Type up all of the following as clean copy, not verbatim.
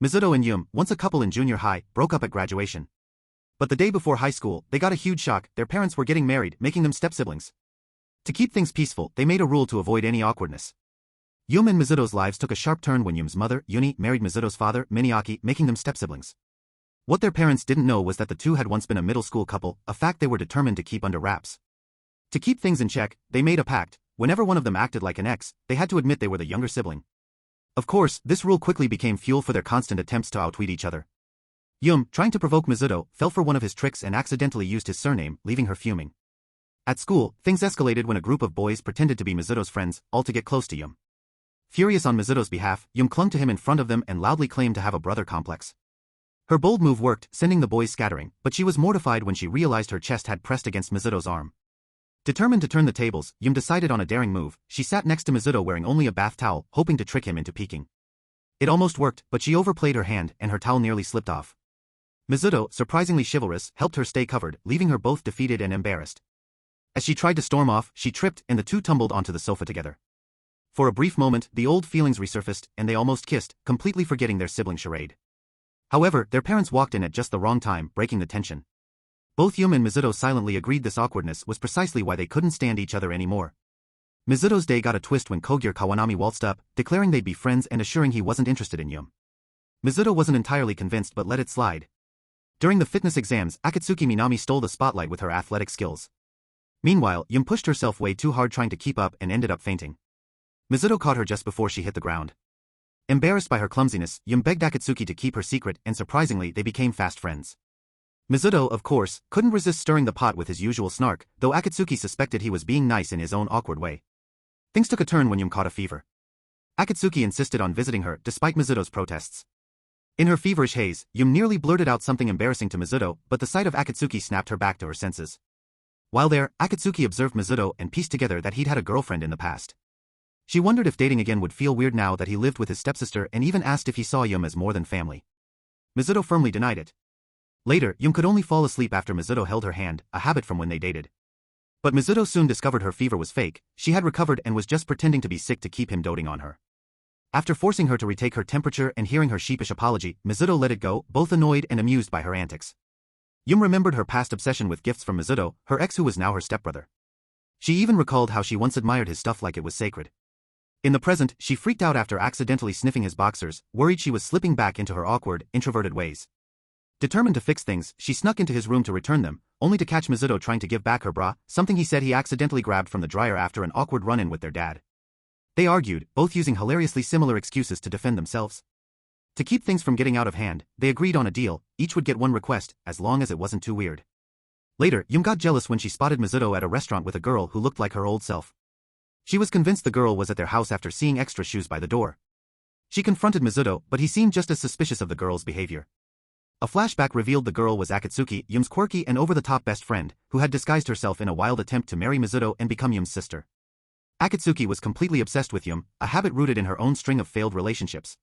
Mizuto and Yum, once a couple in junior high, broke up at graduation. But the day before high school, they got a huge shock: their parents were getting married, making them step-siblings. To keep things peaceful, they made a rule to avoid any awkwardness. Yum and Mizuto's lives took a sharp turn when Yum's mother, Yuni, married Mizuto's father, Miniaki, making them step-siblings. What their parents didn't know was that the two had once been a middle school couple, a fact they were determined to keep under wraps. To keep things in check, they made a pact: whenever one of them acted like an ex, they had to admit they were the younger sibling. Of course, this rule quickly became fuel for their constant attempts to outwit each other. Yum, trying to provoke Mizuto, fell for one of his tricks and accidentally used his surname, leaving her fuming. At school, things escalated when a group of boys pretended to be Mizuto's friends, all to get close to Yum. Furious on Mizuto's behalf, Yum clung to him in front of them and loudly claimed to have a brother complex. Her bold move worked, sending the boys scattering, but she was mortified when she realized her chest had pressed against Mizuto's arm. Determined to turn the tables, Yum decided on a daring move. She sat next to Mizuto wearing only a bath towel, hoping to trick him into peeking. It almost worked, but she overplayed her hand, and her towel nearly slipped off. Mizuto, surprisingly chivalrous, helped her stay covered, leaving her both defeated and embarrassed. As she tried to storm off, she tripped, and the two tumbled onto the sofa together. For a brief moment, the old feelings resurfaced, and they almost kissed, completely forgetting their sibling charade. However, their parents walked in at just the wrong time, breaking the tension. Both Yum and Mizuto silently agreed this awkwardness was precisely why they couldn't stand each other anymore. Mizuto's day got a twist when Kogyo Kawanami waltzed up, declaring they'd be friends and assuring he wasn't interested in Yum. Mizuto wasn't entirely convinced but let it slide. During the fitness exams, Akatsuki Minami stole the spotlight with her athletic skills. Meanwhile, Yum pushed herself way too hard trying to keep up and ended up fainting. Mizuto caught her just before she hit the ground. Embarrassed by her clumsiness, Yum begged Akatsuki to keep her secret, and surprisingly they became fast friends. Mizuto, of course, couldn't resist stirring the pot with his usual snark, though Akatsuki suspected he was being nice in his own awkward way. Things took a turn when Yum caught a fever. Akatsuki insisted on visiting her, despite Mizuto's protests. In her feverish haze, Yum nearly blurted out something embarrassing to Mizuto, but the sight of Akatsuki snapped her back to her senses. While there, Akatsuki observed Mizuto and pieced together that he'd had a girlfriend in the past. She wondered if dating again would feel weird now that he lived with his stepsister and even asked if he saw Yum as more than family. Mizuto firmly denied it. Later, Yum could only fall asleep after Mizuto held her hand, a habit from when they dated. But Mizuto soon discovered her fever was fake. She had recovered and was just pretending to be sick to keep him doting on her. After forcing her to retake her temperature and hearing her sheepish apology, Mizuto let it go, both annoyed and amused by her antics. Yum remembered her past obsession with gifts from Mizuto, her ex who was now her stepbrother. She even recalled how she once admired his stuff like it was sacred. In the present, she freaked out after accidentally sniffing his boxers, worried she was slipping back into her awkward, introverted ways. Determined to fix things, she snuck into his room to return them, only to catch Mizuto trying to give back her bra, something he said he accidentally grabbed from the dryer after an awkward run-in with their dad. They argued, both using hilariously similar excuses to defend themselves. To keep things from getting out of hand, they agreed on a deal: each would get one request, as long as it wasn't too weird. Later, Yum got jealous when she spotted Mizuto at a restaurant with a girl who looked like her old self. She was convinced the girl was at their house after seeing extra shoes by the door. She confronted Mizuto, but he seemed just as suspicious of the girl's behavior. A flashback revealed the girl was Akatsuki, Yum's quirky and over-the-top best friend, who had disguised herself in a wild attempt to marry Mizuto and become Yum's sister. Akatsuki was completely obsessed with Yum, a habit rooted in her own string of failed relationships.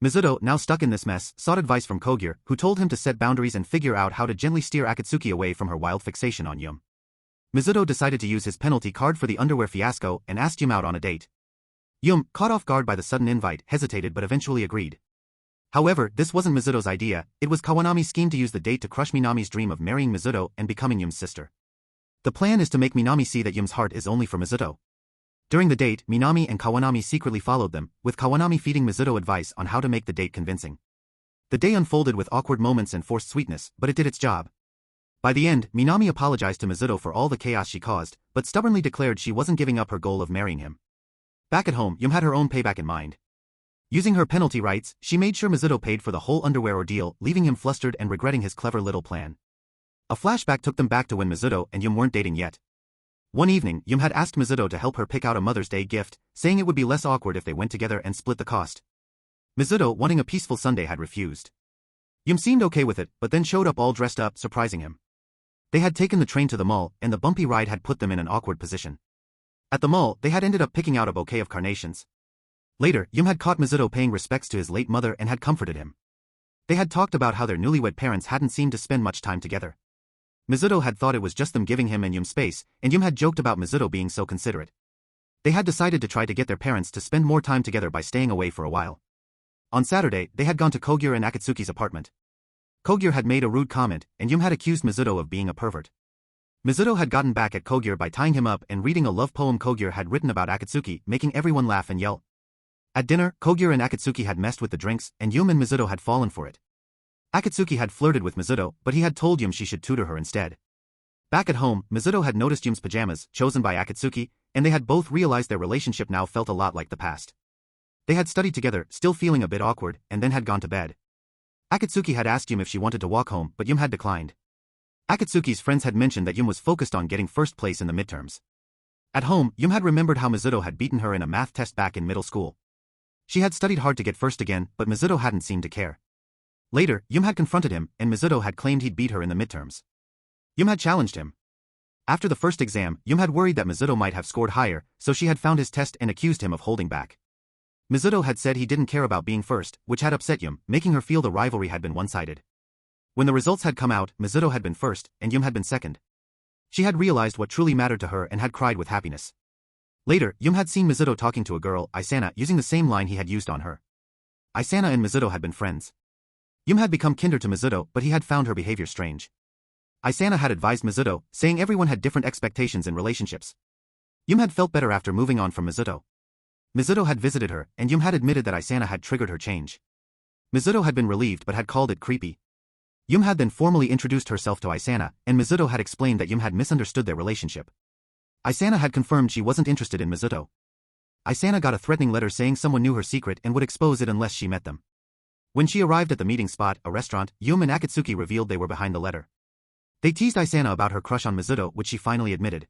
Mizuto, now stuck in this mess, sought advice from Kogyo, who told him to set boundaries and figure out how to gently steer Akatsuki away from her wild fixation on Yum. Mizuto decided to use his penalty card for the underwear fiasco and asked Yum out on a date. Yum, caught off guard by the sudden invite, hesitated but eventually agreed. However, this wasn't Mizuto's idea. It was Kawanami's scheme to use the date to crush Minami's dream of marrying Mizuto and becoming Yum's sister. The plan is to make Minami see that Yum's heart is only for Mizuto. During the date, Minami and Kawanami secretly followed them, with Kawanami feeding Mizuto advice on how to make the date convincing. The day unfolded with awkward moments and forced sweetness, but it did its job. By the end, Minami apologized to Mizuto for all the chaos she caused, but stubbornly declared she wasn't giving up her goal of marrying him. Back at home, Yum had her own payback in mind. Using her penalty rights, she made sure Mizuto paid for the whole underwear ordeal, leaving him flustered and regretting his clever little plan. A flashback took them back to when Mizuto and Yum weren't dating yet. One evening, Yum had asked Mizuto to help her pick out a Mother's Day gift, saying it would be less awkward if they went together and split the cost. Mizuto, wanting a peaceful Sunday, had refused. Yum seemed okay with it, but then showed up all dressed up, surprising him. They had taken the train to the mall, and the bumpy ride had put them in an awkward position. At the mall, they had ended up picking out a bouquet of carnations. Later, Yum had caught Mizuto paying respects to his late mother and had comforted him. They had talked about how their newlywed parents hadn't seemed to spend much time together. Mizuto had thought it was just them giving him and Yum space, and Yum had joked about Mizuto being so considerate. They had decided to try to get their parents to spend more time together by staying away for a while. On Saturday, they had gone to Kogyo and Akatsuki's apartment. Kogyo had made a rude comment, and Yum had accused Mizuto of being a pervert. Mizuto had gotten back at Kogyo by tying him up and reading a love poem Kogyo had written about Akatsuki, making everyone laugh and yell. At dinner, Kogyo and Akatsuki had messed with the drinks, and Yum and Mizuto had fallen for it. Akatsuki had flirted with Mizuto, but he had told Yum she should tutor her instead. Back at home, Mizuto had noticed Yum's pajamas, chosen by Akatsuki, and they had both realized their relationship now felt a lot like the past. They had studied together, still feeling a bit awkward, and then had gone to bed. Akatsuki had asked Yum if she wanted to walk home, but Yum had declined. Akatsuki's friends had mentioned that Yum was focused on getting first place in the midterms. At home, Yum had remembered how Mizuto had beaten her in a math test back in middle school. She had studied hard to get first again, but Mizuto hadn't seemed to care. Later, Yum had confronted him, and Mizuto had claimed he'd beat her in the midterms. Yum had challenged him. After the first exam, Yum had worried that Mizuto might have scored higher, so she had found his test and accused him of holding back. Mizuto had said he didn't care about being first, which had upset Yum, making her feel the rivalry had been one-sided. When the results had come out, Mizuto had been first, and Yum had been second. She had realized what truly mattered to her and had cried with happiness. Later, Yum had seen Mizuto talking to a girl, Isana, using the same line he had used on her. Isana and Mizuto had been friends. Yum had become kinder to Mizuto, but he had found her behavior strange. Isana had advised Mizuto, saying everyone had different expectations in relationships. Yum had felt better after moving on from Mizuto. Mizuto had visited her, and Yum had admitted that Isana had triggered her change. Mizuto had been relieved but had called it creepy. Yum had then formally introduced herself to Isana, and Mizuto had explained that Yum had misunderstood their relationship. Isana had confirmed she wasn't interested in Mizuto. Isana got a threatening letter saying someone knew her secret and would expose it unless she met them. When she arrived at the meeting spot, a restaurant, Yum and Akatsuki revealed they were behind the letter. They teased Isana about her crush on Mizuto, which she finally admitted.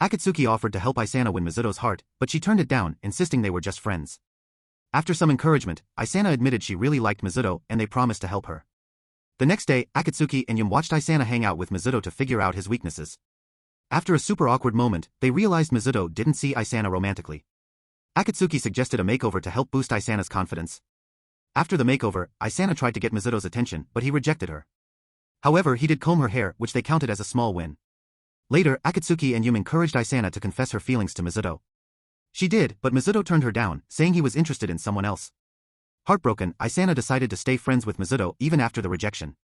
Akatsuki offered to help Isana win Mizuto's heart, but she turned it down, insisting they were just friends. After some encouragement, Isana admitted she really liked Mizuto, and they promised to help her. The next day, Akatsuki and Yum watched Isana hang out with Mizuto to figure out his weaknesses. After a super awkward moment, they realized Mizuto didn't see Isana romantically. Akatsuki suggested a makeover to help boost Isana's confidence. After the makeover, Isana tried to get Mizuto's attention, but he rejected her. However, he did comb her hair, which they counted as a small win. Later, Akatsuki and Yum encouraged Isana to confess her feelings to Mizuto. She did, but Mizuto turned her down, saying he was interested in someone else. Heartbroken, Isana decided to stay friends with Mizuto even after the rejection.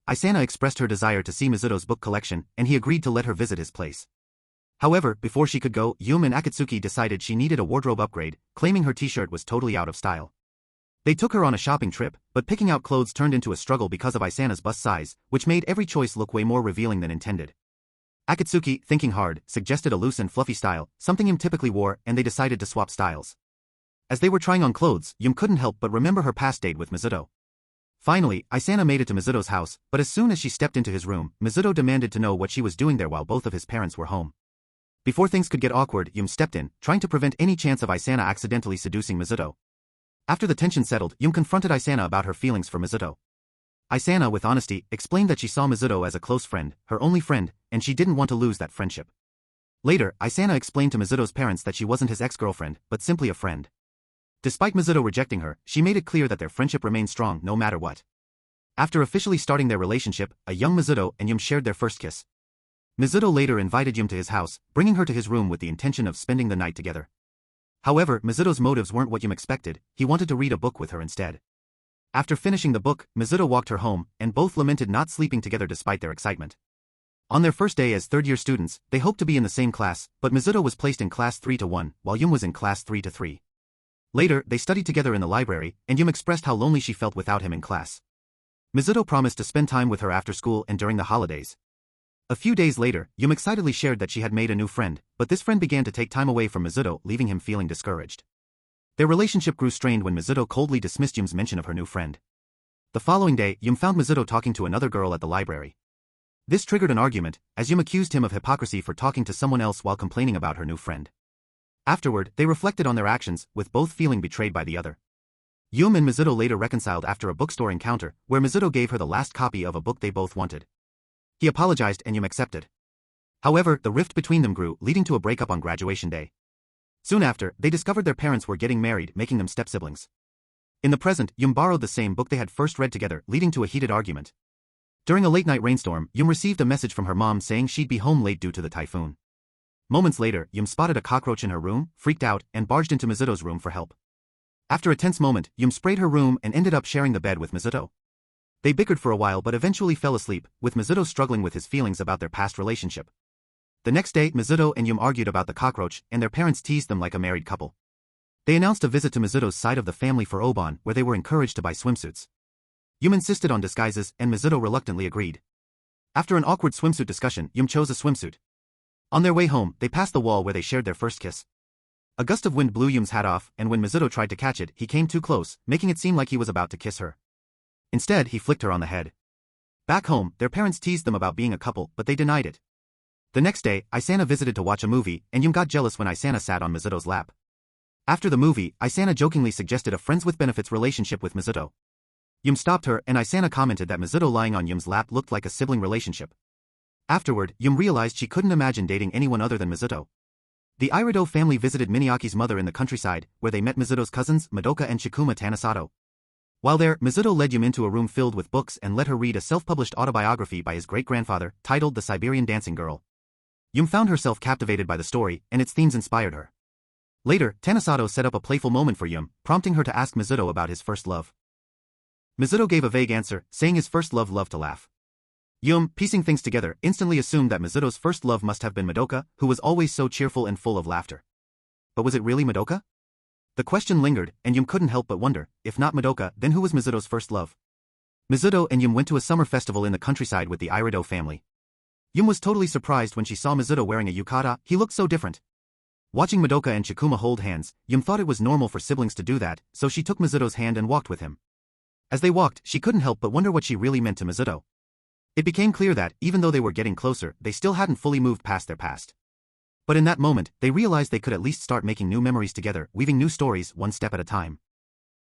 Isana expressed her desire to see Mizuto's book collection, and he agreed to let her visit his place. However, before she could go, Yum and Akatsuki decided she needed a wardrobe upgrade, claiming her t-shirt was totally out of style. They took her on a shopping trip, but picking out clothes turned into a struggle because of Isana's bust size, which made every choice look way more revealing than intended. Akatsuki, thinking hard, suggested a loose and fluffy style, something Yum typically wore, and they decided to swap styles. As they were trying on clothes, Yum couldn't help but remember her past date with Mizuto. Finally, Isana made it to Mizuto's house, but as soon as she stepped into his room, Mizuto demanded to know what she was doing there while both of his parents were home. Before things could get awkward, Yum stepped in, trying to prevent any chance of Isana accidentally seducing Mizuto. After the tension settled, Yum confronted Isana about her feelings for Mizuto. Isana, with honesty, explained that she saw Mizuto as a close friend, her only friend, and she didn't want to lose that friendship. Later, Isana explained to Mizuto's parents that she wasn't his ex-girlfriend, but simply a friend. Despite Mizuto rejecting her, she made it clear that their friendship remained strong no matter what. After officially starting their relationship, a young Mizuto and Yum shared their first kiss. Mizuto later invited Yum to his house, bringing her to his room with the intention of spending the night together. However, Mizuto's motives weren't what Yum expected, he wanted to read a book with her instead. After finishing the book, Mizuto walked her home, and both lamented not sleeping together despite their excitement. On their first day as third-year students, they hoped to be in the same class, but Mizuto was placed in class 3-1, while Yum was in class 3-3. Later, they studied together in the library, and Yum expressed how lonely she felt without him in class. Mizuto promised to spend time with her after school and during the holidays. A few days later, Yum excitedly shared that she had made a new friend, but this friend began to take time away from Mizuto, leaving him feeling discouraged. Their relationship grew strained when Mizuto coldly dismissed Yum's mention of her new friend. The following day, Yum found Mizuto talking to another girl at the library. This triggered an argument, as Yum accused him of hypocrisy for talking to someone else while complaining about her new friend. Afterward, they reflected on their actions, with both feeling betrayed by the other. Yum and Mizuto later reconciled after a bookstore encounter, where Mizuto gave her the last copy of a book they both wanted. He apologized and Yum accepted. However, the rift between them grew, leading to a breakup on graduation day. Soon after, they discovered their parents were getting married, making them step-siblings. In the present, Yum borrowed the same book they had first read together, leading to a heated argument. During a late-night rainstorm, Yum received a message from her mom saying she'd be home late due to the typhoon. Moments later, Yum spotted a cockroach in her room, freaked out, and barged into Mizuto's room for help. After a tense moment, Yum sprayed her room and ended up sharing the bed with Mizuto. They bickered for a while but eventually fell asleep, with Mizuto struggling with his feelings about their past relationship. The next day, Mizuto and Yum argued about the cockroach, and their parents teased them like a married couple. They announced a visit to Mizuto's side of the family for Obon, where they were encouraged to buy swimsuits. Yum insisted on disguises, and Mizuto reluctantly agreed. After an awkward swimsuit discussion, Yum chose a swimsuit. On their way home, they passed the wall where they shared their first kiss. A gust of wind blew Yum's hat off, and when Mizuto tried to catch it, he came too close, making it seem like he was about to kiss her. Instead, he flicked her on the head. Back home, their parents teased them about being a couple, but they denied it. The next day, Isana visited to watch a movie, and Yum got jealous when Isana sat on Mizuto's lap. After the movie, Isana jokingly suggested a friends with benefits relationship with Mizuto. Yum stopped her, and Isana commented that Mizuto lying on Yum's lap looked like a sibling relationship. Afterward, Yum realized she couldn't imagine dating anyone other than Mizuto. The Irido family visited Miniaki's mother in the countryside, where they met Mizuto's cousins, Madoka and Shikuma Tanasato. While there, Mizuto led Yum into a room filled with books and let her read a self-published autobiography by his great-grandfather, titled The Siberian Dancing Girl. Yum found herself captivated by the story, and its themes inspired her. Later, Tanasato set up a playful moment for Yum, prompting her to ask Mizuto about his first love. Mizuto gave a vague answer, saying his first love loved to laugh. Yum, piecing things together, instantly assumed that Mizuto's first love must have been Madoka, who was always so cheerful and full of laughter. But was it really Madoka? The question lingered, and Yum couldn't help but wonder, if not Madoka, then who was Mizuto's first love? Mizuto and Yum went to a summer festival in the countryside with the Irido family. Yum was totally surprised when she saw Mizuto wearing a yukata, he looked so different. Watching Madoka and Shikuma hold hands, Yum thought it was normal for siblings to do that, so she took Mizuto's hand and walked with him. As they walked, she couldn't help but wonder what she really meant to Mizuto. It became clear that, even though they were getting closer, they still hadn't fully moved past their past. But in that moment, they realized they could at least start making new memories together, weaving new stories one step at a time.